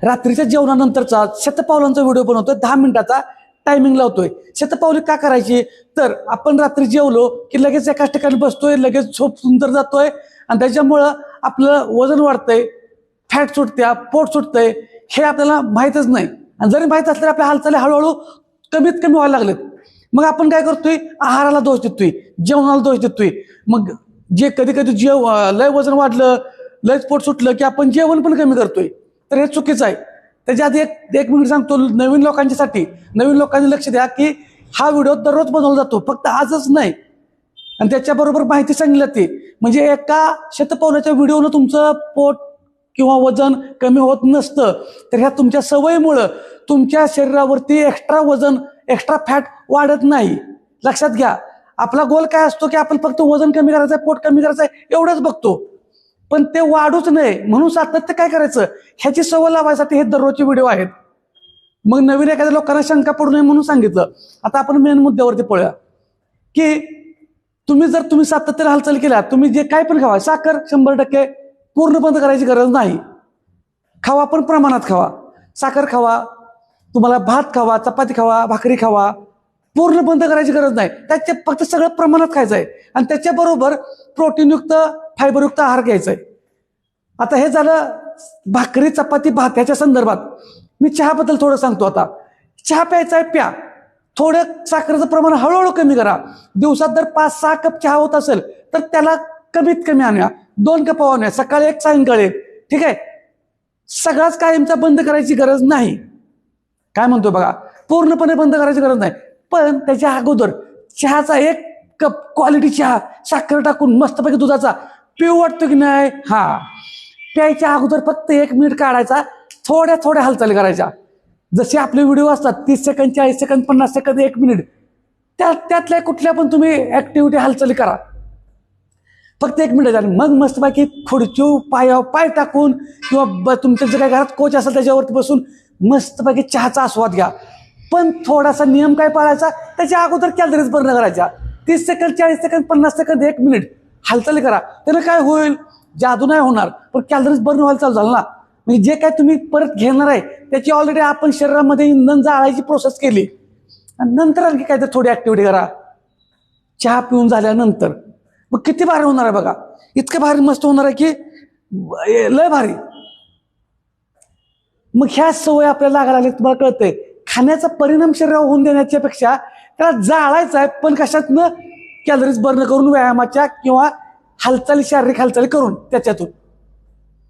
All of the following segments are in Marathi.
रात्रीच्या जेवणानंतरचा शतपावलांचा व्हिडिओ बनवतोय, 10 मिनिटाचा टायमिंग लावतोय. शतपावली का करायची? तर आपण रात्री जेवलो की लगेच एकाच ठिकाणी बसतोय, लगेच झोप सुंदर जातोय आणि त्याच्यामुळं आपलं वजन वाढतंय, फॅट सुटत्या, पोट सुटतंय, हे आपल्याला माहीतच नाही. आणि जरी माहीत असलं आपल्या हालचाली हळूहळू कमीत कमी व्हायला लागलेत. मग आपण काय करतोय? आहाराला दोष देतोय, जेवणाला दोष देतोय. मग जे कधी कधी लय वजन वाढलं, लयच पोट सुटलं की आपण जेवण पण कमी करतोय. तर हे चुकीचं आहे. त्याच्या आधी एक मिनिट सांगतो नवीन लोकांच्यासाठी. नवीन लोकांनी लक्ष द्या की हा व्हिडिओ दररोज बनवला जातो, फक्त आजच नाही. आणि त्याच्याबरोबर माहिती सांगितली जाते. म्हणजे एका शतपावलाच्या व्हिडिओनं तुमचं पोट किंवा वजन कमी होत नसतं. तर ह्या तुमच्या सवयीमुळं तुमच्या शरीरावरती एक्स्ट्रा वजन, एक्स्ट्रा फॅट वाढत नाही. लक्षात घ्या. आपला गोल काय असतो की आपण फक्त वजन कमी करायचं आहे, पोट कमी करायचं आहे, एवढंच बघतो. पण ते वाढूच नये म्हणून सातत्य काय करायचं, ह्याची सवय लावायसाठी हे दररोजचे व्हिडिओ आहेत. मग नवीन एखाद्या लोकांना शंका पडू नये म्हणून सांगितलं. आता आपण मेन मुद्द्यावरती पळूया की तुम्ही सातत्याने हालचाल केल्या, तुम्ही जे काय पण खावा, साखर 100% पूर्ण बंद करायची गरज नाही. खावा पण प्रमाणात खावा. साखर खावा, तुम्हाला भात खावा, चपाती खावा, भाकरी खावा, पूर्ण बंद करायची गरज नाही. त्याचे फक्त सगळं प्रमाणात खायचं आहे. आणि त्याच्याबरोबर प्रोटीनयुक्त, फायबरयुक्त आहार घ्यायचा आहे. आता हे झालं भाकरी, चपाती, भात ह्याच्या संदर्भात. मी चहाबद्दल थोडं सांगतो. आता चहा प्यायचा आहे, प्या. थोडं साखरेचं प्रमाण हळूहळू कमी करा. दिवसात जर 5-6 कप चहा होत असेल तर त्याला कमीत कमी आणूया. 2 कप आणूया, सकाळी 1, सायंकाळी 1. ठीक आहे. सगळाच कायमचा बंद करायची गरज नाही. काय म्हणतो बघा, पूर्णपणे बंद करायची गरज नाही. पण त्याच्या अगोदर चहाचा 1 कप क्वालिटी चहा साखर टाकून मस्तपैकी दुधाचा पिऊ वाटतो की नाही? हा, प्यायच्या अगोदर फक्त 1 मिनिट काढायचा, थोड्या थोड्या हालचाली करायच्या. जसे आपले व्हिडिओ असतात 30 सेकंद, 40 सेकंद, 50 सेकंद, 1 मिनिट, त्यातल्या कुठल्या पण तुम्ही ऍक्टिव्हिटी हालचाली करा. फक्त 1 मिनिट झाली. मग मस्तपैकी खुर्ची पायावर पाय टाकून किंवा तुमच्या जे काही घरात कोच असेल त्याच्यावरती बसून मस्तपैकी चहाचा आस्वाद घ्या. पण थोडासा नियम काय पाळायचा, त्याच्या अगोदर कॅलरीज बर्न करायच्या. 30 सेकंद, 40 सेकंद, 50 सेकंद, 1 मिनिट हालचाली करा. त्यानं काय होईल? जादू नाही होणार, पण कॅलरीज बर्न व्हायला चालू झालं ना. म्हणजे जे काय तुम्ही परत घेणार आहे त्याची ऑलरेडी आपण शरीरामध्ये इंधन जाळायची प्रोसेस केली. आणि नंतर आणखी काय तर थोडी ऍक्टिव्हिटी करा चहा पिऊन झाल्यानंतर. मग किती भारी होणार आहे बघा. इतकं भारी मस्त होणार आहे की लय भारी. मग ह्या सवय आपल्याला लागायला लागल्या. तुम्हाला कळतंय, खाण्याचा परिणाम शरीरावर होऊन देण्याच्या पेक्षा त्याला जाळायचं आहे. पण कशातनं? कॅलरीज बर्न करून, व्यायामाच्या किंवा हालचाली, शारीरिक हालचाली करून त्याच्यातून.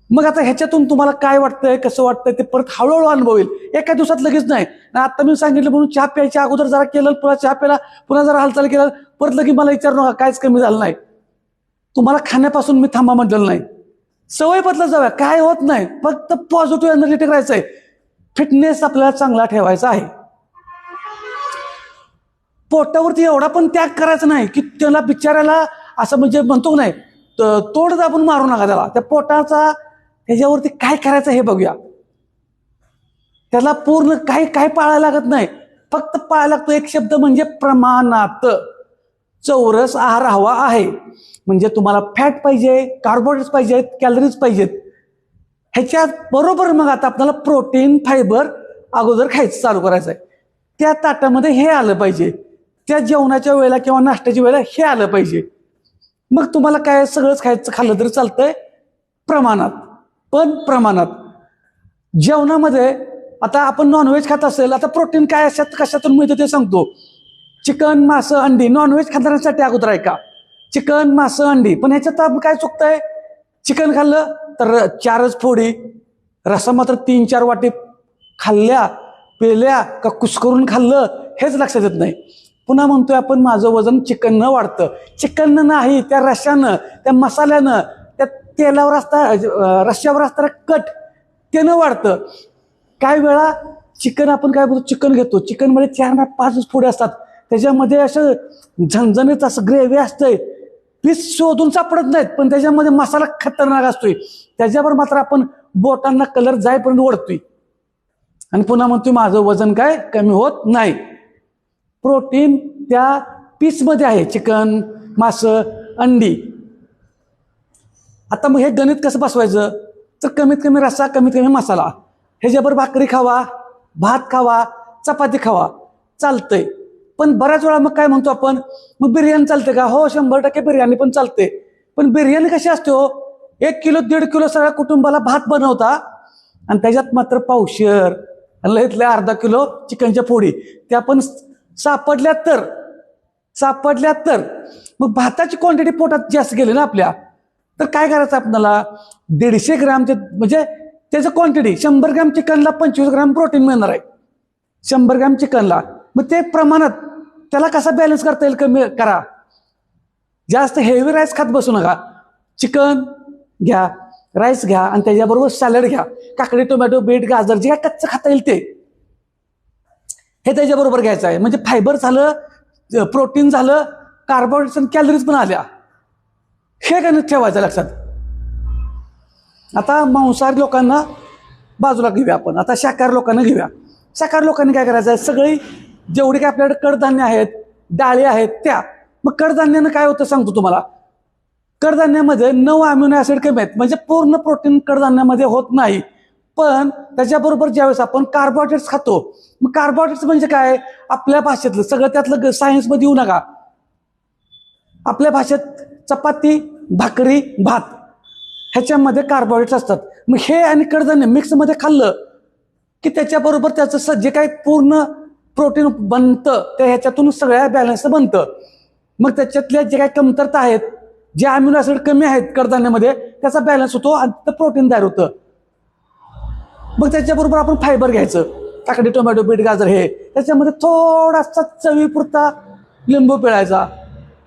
मग आता ह्याच्यातून तुम्हाला काय वाटतंय, कसं वाटतंय ते परत हळूहळू अनुभव येईल. एका दिवसात लगेच नाही. आता मी सांगितलं म्हणून चहा प्यायच्या अगोदर जरा केलं, पुन्हा चहा प्यायला, पुन्हा जरा हालचाल केलं, परत लगेच मला विचारू नका काहीच कमी झालं नाही. तुम्हाला खाण्यापासून मी थांबा म्हटलेलं नाही. सवय बदलत जाऊया, काय होत नाही. फक्त पॉझिटिव्ह एनर्जेटिक राहायचंय. फिटनेस आपल्याला चांगला ठेवायचा आहे. पोटावरती एवढा पण त्याग करायचा नाही की त्याला बिचारायला असं म्हणजे म्हणतो नाही तोड दाबून मारू नका त्याला. त्या पोटाचा त्याच्यावरती काय करायचं हे बघूया. त्याला पूर्ण काय पाळायला लागत नाही. फक्त पाळायला लागतो एक शब्द, म्हणजे प्रमाणात. चौरस आहार हवा आहे. म्हणजे तुम्हाला फॅट पाहिजे, कार्बोहायड्रेट्स पाहिजेत, कॅलरीज पाहिजेत. ह्याच्यात बरोबर मग आता आपल्याला प्रोटीन, फायबर अगोदर खायचं चालू करायचं आहे. त्या ताटामध्ये हे आलं पाहिजे. त्या जेवणाच्या वेळेला किंवा नाश्त्याच्या वेळेला हे आलं पाहिजे. मग तुम्हाला काय सगळंच खाल्लं तरी चालतंय, प्रमाणात. पण प्रमाणात जेवणामध्ये. आता आपण नॉनव्हेज खात असेल, आता प्रोटीन काय कशातून मिळतं ते सांगतो. चिकन, मासं, अंडी. नॉनव्हेज खाणाऱ्यांसाठी अगोदर आहे का, चिकन, मासं, अंडी. पण ह्याच्यात आपण काय चुकतंय? चिकन खाल्लं तर 4च फोडी, रस्सा मात्र 3-4 वाटी खाल्ल्या, पेल्या का कुस्करून खाल्लं हेच लक्षात येत नाही. पुन्हा म्हणतोय आपण माझं वजन चिकननं वाढतं. चिकननं नाही, त्या रश्श्यानं, त्या मसाल्यानं, त्या तेलावर रश्श्यावर असताना कट त्यानं वाढतं. काय वेळा चिकन आपण काय बोलतो, चिकन घेतो, चिकनमध्ये 4-5 फोडी असतात, त्याच्यामध्ये असं झणझणीत असं ग्रेव्ही असतंय, पीस शोधून सापडत नाहीत, पण त्याच्यामध्ये मसाला खतरनाक असतोय. त्याच्यावर मात्र आपण बोटांना कलर जाईपर्यंत ओढतोय आणि पुन्हा म्हणतोय माझं वजन काय कमी होत नाही. प्रोटीन त्या पीसमध्ये आहे, चिकन, मासं, अंडी. आता मग हे गणित कसं बसवायचं? तर कमीत कमी रस्सा, कमीत कमी मसाला. ह्याच्याबरोबर भाकरी खावा, भात खावा, चपाती खावा, चालतंय. पण बऱ्याच वेळा मग काय म्हणतो आपण, मग बिर्याणी चालते का? हो, 100% बिर्याणी पण चालते. पण बिर्याणी कशी असते हो, 1 किलो 1.5 किलो सगळ्या कुटुंबाला भात बनवता आणि त्याच्यात मात्र पावशेर आणि लईतल्या अर्धा किलो चिकनच्या फोडी त्या पण सापडल्या तर मग भाताची क्वांटिटी पोटात जास्त गेली ना आपल्या, तर काय करायचं आपल्याला, 150 ग्रॅम म्हणजे त्याचं क्वांटिटी 100 ग्रॅम चिकनला 25 ग्रॅम प्रोटीन मिळणार आहे. 100 ग्रॅम चिकनला मग ते प्रमाणात त्याला कसा बॅलन्स करता येईल कमी करा. जास्त हेवी राईस खात बसू नका. चिकन घ्या, राईस घ्या आणि त्याच्याबरोबर सॅलड घ्या. काकडी, टोमॅटो, बीट, गाजर जे काय कच्चं खाता येईल ते हे त्याच्याबरोबर घ्यायचं आहे. म्हणजे फायबर झालं, प्रोटीन झालं, कार्बोहायड्रेट्स आणि कॅलरीज पण आल्या. हे गणित ठेवायचं लक्षात. आता मांसाहारी लोकांना बाजूला घेऊया आपण, आता शाकाहारी लोकांना घेऊया. शाकाहारी लोकांनी काय करायचं आहे, सगळी जेवढी काय आपल्याकडे कडधान्य आहेत, डाळी आहेत त्या, मग कडधान्यानं काय होतं सांगतो तुम्हाला. कडधान्यामध्ये 9 अमिनो ऍसिड कमी आहेत, म्हणजे पूर्ण प्रोटीन कडधान्यामध्ये होत नाही. पण त्याच्याबरोबर ज्यावेळेस आपण कार्बोहायड्रेट्स खातो, मग कार्बोहायड्रेट्स म्हणजे काय, आपल्या भाषेतलं सगळं, त्यातलं सायन्समध्ये येऊ नका, आपल्या भाषेत चपाती, भाकरी, भात ह्याच्यामध्ये कार्बोहायड्रेट्स असतात. मग हे आणि कडधान्य मिक्समध्ये खाल्लं की त्याच्याबरोबर त्याचं जे काही पूर्ण प्रोटीन बनतं ते ह्याच्यातून सगळ्या बॅलन्स बनतं. मग त्याच्यातल्या जे काही कमतरता आहेत, जे अमिनो ऍसिड कमी आहेत कडधान्यामध्ये, त्याचा बॅलन्स होतो आणि प्रोटीन तयार होतं. मग त्याच्याबरोबर आपण फायबर घ्यायचं, काकडी, टोमॅटो, बीट, गाजर हे, त्याच्यामध्ये थोडासा चवीपुरता लिंबू पिळायचा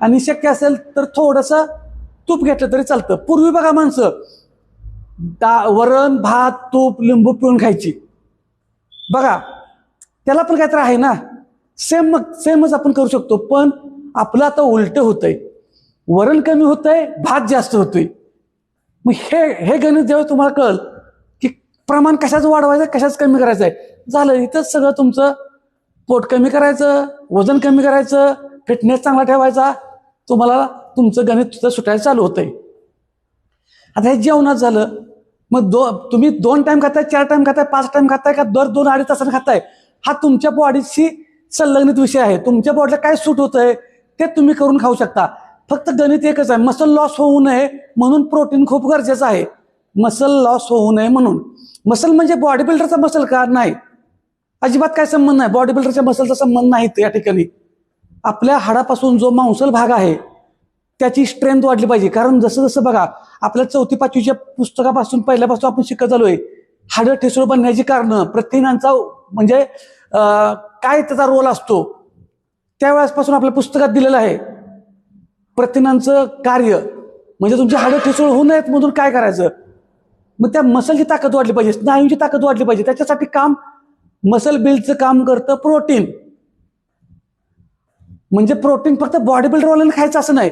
आणि शक्य असेल तर थोडंसं तूप घेतलं तरी चालतं. पूर्वी बघा माणसं वरण, भात, तूप, लिंबू पिळून खायची. बघा त्याला पण काहीतरी आहे ना, सेमच आपण करू शकतो. पण आपलं आता उलट होतंय, वरण कमी होतंय, भात जास्त होतोय. मग हे गणित जेव्हा तुम्हाला कळलं की प्रमाण कशाचं वाढवायचं, कशाच कमी करायचं आहे, झालं. इथंच सगळं तुमचं पोट कमी करायचं, वजन कमी करायचं, फिटनेस चांगला ठेवायचा, तुम्हाला तुमचं गणित सुटायला चालू होतंय. आता हे जेवणात झालं. मग तुम्ही 2 टाइम खाताय, 4 टाइम खाताय, 5 टाइम खाताय का दर 2-2.5 तासाने खाताय, हा तुमच्या बॉडीशी संलग्नित विषय आहे. तुमच्या बॉडीला काय सूट होतंय ते तुम्ही करून खाऊ शकता. फक्त गणित एकच आहे, मसल लॉस होऊ नये म्हणून प्रोटीन खूप गरजेचं आहे. मसल लॉस होऊ नये म्हणून. मसल म्हणजे बॉडी बिल्डरचा मसल का? नाही, अजिबात काय संबंध नाही. बॉडी बिल्डरच्या मसलचा संबंध नाही या ठिकाणी. आपल्या हाडापासून जो मांसल भाग आहे त्याची स्ट्रेंथ वाढली पाहिजे. कारण जसं जसं बघा आपल्या 4थी-5वीच्या पुस्तकापासून पहिल्यापासून आपण शिकत आलोय, हाडं ठिसूळ बनण्याची कारणं, प्रथिनांचा म्हणजे काय त्याचा रोल असतो, त्यावेळेसपासून आपल्या पुस्तकात दिलेलं आहे. प्रथिनांचं कार्य म्हणजे तुमची हाडं ठिसूळ होऊ नयेत म्हणून काय करायचं, मग त्या मसलची ताकद वाढली पाहिजे, स्नायूंची ताकद वाढली पाहिजे. त्याच्यासाठी काम मसल बिल्डचं काम करतं प्रोटीन. म्हणजे प्रोटीन फक्त बॉडी बिल्डरवाल्यांना खायचं असं नाही.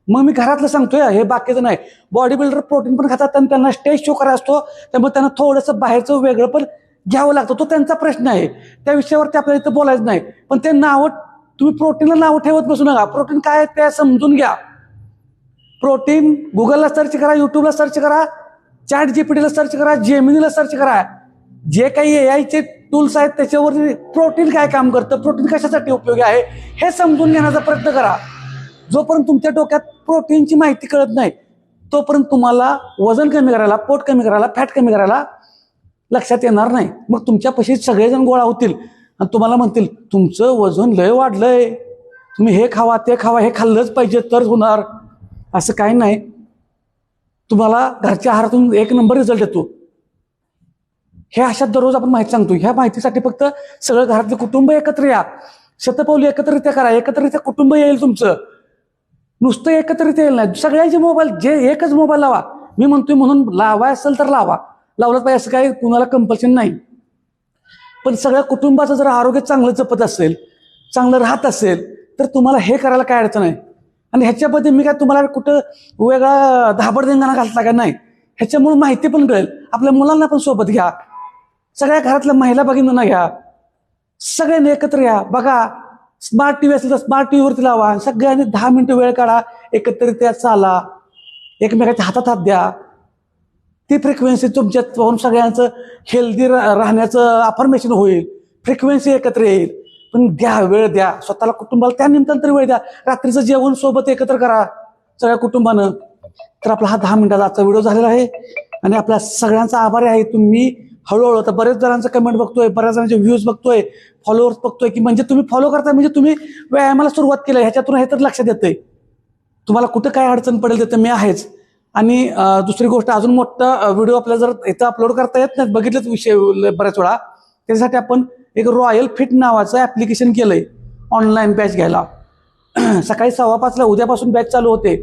मग मी घरातलं सांगतोय, हे बाकीचं नाही. बॉडी बिल्डर प्रोटीन पण खातात आणि त्यांना स्टेज शो करायचा असतो, त्यामुळे त्यांना थोडंसं बाहेरचं वेगळं पण घ्यावं लागतं. तो त्यांचा प्रश्न आहे, त्या विषयावरती आपल्याला इथं बोलायचं नाही. पण ते तुम्ही प्रोटीनला नावं ठेवत बसू नका. प्रोटीन काय आहे ते समजून घ्या. प्रोटीन गुगलला सर्च करा, युट्यूबला सर्च करा, चॅट जीपीटीला सर्च करा, जेमिनीला सर्च करा. जे काही एआयचे टूल्स आहेत त्याच्यावर प्रोटीन काय काम करतं, प्रोटीन कशासाठी उपयोगी आहे हे समजून घेण्याचा प्रयत्न करा. जोपर्यंत तुमच्या डोक्यात प्रोटीनची माहिती कळत नाही तोपर्यंत तुम्हाला वजन कमी करायला, पोट कमी करायला, फॅट कमी करायला लक्षात येणार नाही. मग तुमच्यापाशी सगळेजण गोळा होतील आणि तुम्हाला म्हणतील तुमचं वजन लय वाढलंय, तुम्ही हे खावा ते खावा, हे खाल्लंच पाहिजे तर होणार. असं काही नाही. तुम्हाला घरच्या आहारातून 1 नंबर रिझल्ट येतो. हे अशा दररोज आपण माहिती सांगतो. ह्या माहितीसाठी फक्त सगळं घरातले कुटुंब एकत्र या, शतपावली एकत्रित्या करा, एकत्रित्या कुटुंब येईल तुमचं. नुसतं एकत्रित येईल नाही, सगळ्यांचे मोबाईल, जे एकच मोबाईल लावा. मी म्हणतोय म्हणून लावाय असेल तर लावा, लावलंच पाहिजे असं काही कुणाला कंपल्शन नाही. पण सगळ्या कुटुंबाचं जर आरोग्य चांगलं जपत असेल, चांगलं राहत असेल तर तुम्हाला हे करायला काय अडचण आहे. आणि ह्याच्यामध्ये मी काय तुम्हाला कुठं वेगळा धाबडधिंगाणा घातला का नाही, ह्याच्यामुळे माहिती पण कळेल. आपल्या मुलांना पण सोबत घ्या, सगळ्या घरातल्या महिला भगिनींना घ्या, सगळ्यांनी एकत्र या. बघा स्मार्ट टीव्ही असेल तर स्मार्ट टीव्हीवरती लावा, सगळ्यांनी 10 मिनिटं वेळ काढा, एकत्रित चाला, एकमेकाच्या हातात हात द्या. ती फ्रिक्वेन्सी तुमच्यात पाहून सगळ्यांचं हेल्दी राहण्याचं अफर्मेशन होईल, फ्रिक्वेन्सी एकत्र येईल. पण द्या, वेळ द्या स्वतःला, कुटुंबाला, त्या निमित्तानं तरी वेळ द्या. रात्रीचं जेवण सोबत एकत्र करा सगळ्या कुटुंबानं. तर आपला हा 10 मिनिटाचा आजचा व्हिडिओ झालेला आहे आणि आपल्या सगळ्यांचा आभारी आहे. तुम्ही हळूहळू, आता बरेच जणांचं कमेंट बघतोय, बऱ्याच जणांचे व्ह्यूज बघतोय, फॉलोअर्स बघतोय, की म्हणजे तुम्ही फॉलो करताय म्हणजे तुम्ही व्यायामाला सुरुवात केली. ह्याच्यातून हे तर लक्षात येतंय तुम्हाला कुठं काय अडचण पडेल तिथं मी आहेच. आणि दुसरी गोष्ट, अजून मोठा व्हिडिओ आपल्याला जर इथं अपलोड करता येत नाही, बघितलंच विषय बऱ्याच वेळा, त्याच्यासाठी आपण एक रॉयल फिट नावाचं ॲप्लिकेशन केलंय ऑनलाईन बॅच घ्यायला. सकाळी 5:15 उद्यापासून बॅच चालू होते.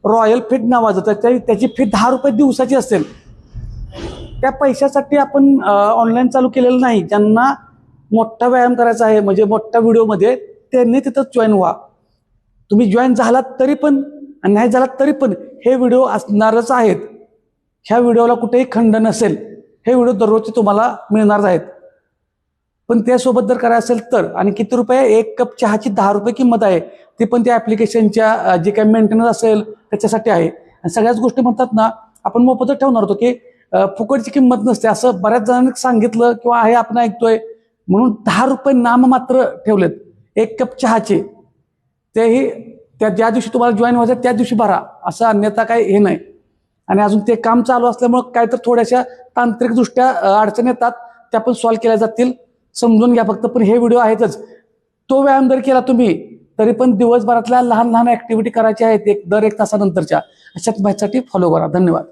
रॉयल फिट नावाचं, तर त्याची फी 10 रुपये दिवसाची असेल. त्या पैशासाठी आपण ऑनलाईन चालू केलेलं नाही. ज्यांना मोठा व्यायाम करायचा आहे म्हणजे मोठ्या व्हिडिओमध्ये, त्यांनी तिथं जॉईन व्हा. तुम्ही जॉईन झालात तरी पण आणि नाही झालात तरी पण हे व्हिडिओ असणारच आहेत. ह्या व्हिडिओला कुठेही खंड नसेल. हे व्हिडिओ दररोजचे तुम्हाला मिळणार आहेत. पण त्यासोबत जर करायचं असेल तर, आणि किती रुपये, 1 कप चहाची 10 रुपये किंमत आहे. ती पण त्या ॲप्लिकेशनच्या जे काही मेंटेनन्स असेल त्याच्यासाठी आहे. आणि सगळ्याच गोष्टी म्हणतात ना, आपण मोफतच ठेवणार होतो की फुकटची किंमत नसते असं बऱ्याच जणांनी सांगितलं किंवा आहे आपण ऐकतोय, म्हणून 10 रुपये नाम मात्र ठेवलेत 1 कप चहाचे. तेही त्या ज्या दिवशी तुम्हाला जॉईन व्हायचं त्या दिवशी भरा, असं अन्यथा काही हे नाही. आणि अजून ते काम चालू असल्यामुळं काय तर थोड्याशा तांत्रिकदृष्ट्या अडचणी येतात, त्या पण सॉल्व्ह केल्या जातील. समजून घ्या फक्त. पण हे व्हिडिओ आहेतच. तो व्यायाम जर केला तुम्ही तरी पण दिवसभरातल्या लहान लहान ऍक्टिव्हिटी करायच्या आहेत दर 1 तासानंतरच्या, अशाच माहितीसाठी फॉलो करा. धन्यवाद.